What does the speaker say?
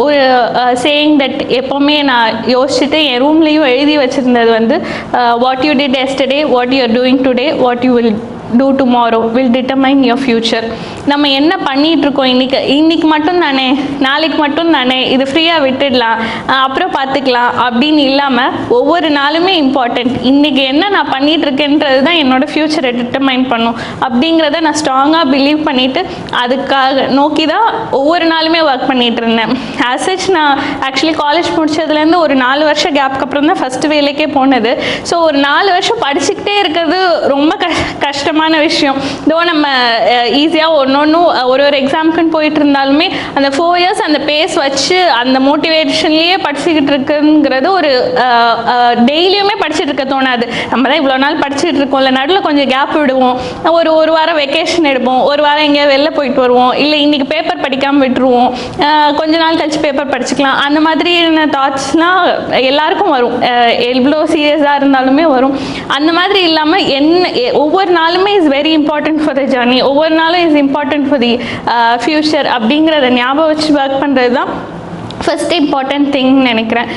ஒரு saying that எப்போவுமே நான் யோசிச்சுட்டு என் ரூம்லேயும் எழுதி வச்சுருந்தது வந்து what you did yesterday, what you are doing today, what you will do tomorrow will determine your future. நம்ம என்ன பண்ணிட்டு இருக்கோம் இன்னைக்கு மட்டும் தானே, நாளைக்கு மட்டும் தானே, இது ஃப்ரீயாக விட்டுடலாம், அப்புறம் பார்த்துக்கலாம் அப்படின்னு இல்லாமல் ஒவ்வொரு நாளுமே இம்பார்ட்டண்ட். இன்னைக்கு என்ன நான் பண்ணிட்டு இருக்கேன்றது தான் என்னோட ஃப்யூச்சரை டிட்டர்மைன் பண்ணும் அப்படிங்கிறத நான் ஸ்ட்ராங்காக பிலீவ் பண்ணிட்டு அதுக்காக நோக்கி தான் ஒவ்வொரு நாளுமே ஒர்க் பண்ணிட்டு இருந்தேன். ஆஸ் சச் நான் ஆக்சுவலி காலேஜ் முடிச்சதுலேருந்து ஒரு 4 வருஷம் கேப்க்கு அப்புறம் தான் ஃபர்ஸ்ட் வேலைக்கே போனது. ஸோ ஒரு 4 வருஷம் படிச்சுக்கிட்டே இருக்கிறது ரொம்ப கஷ்டமான விஷயம். இதோ நம்ம ஈஸியாக ஒரு எக்ஸாமுக்குன்னு போயிட்டு இருந்தாலுமே அந்த 4 இயர்ஸ் அந்த பேஸ் வச்சு அந்த மோட்டிவேஷன்லேயே படிச்சுக்கிட்டு இருக்குங்கிறது ஒரு டெய்லியுமே படிச்சுட்டு இருக்க தோணாது. நம்ம தான் இவ்வளோ நாள் படிச்சுட்டு இருக்கோம்ல, நடுவில் கொஞ்சம் கேப் விடுவோம், ஒரு வாரம் வெக்கேஷன் எடுப்போம், ஒரு வாரம் எங்கேயாவது வெளில போயிட்டு வருவோம், இல்லை இன்னைக்கு பேப்பர் படிக்காமல் விட்டுருவோம், கொஞ்ச நாள் கழிச்சு பேப்பர் படிச்சுக்கலாம். அந்த மாதிரியான தாட்ஸ்லாம் எல்லாருக்கும் வரும், எவ்வளோ சீரியஸாக இருந்தாலுமே வரும். அந்த மாதிரி இல்லாமல் ஒவ்வொரு நாளுமே is very important for the journey, ஒவ்வொரு நாளும் is important for the future அப்படிங்கிறத ஞாபகம் வச்சு ஒர்க் பண்ணுறது தான் ஃபர்ஸ்ட் இம்பார்ட்டன்ட் திங்னு நினைக்கிறேன்.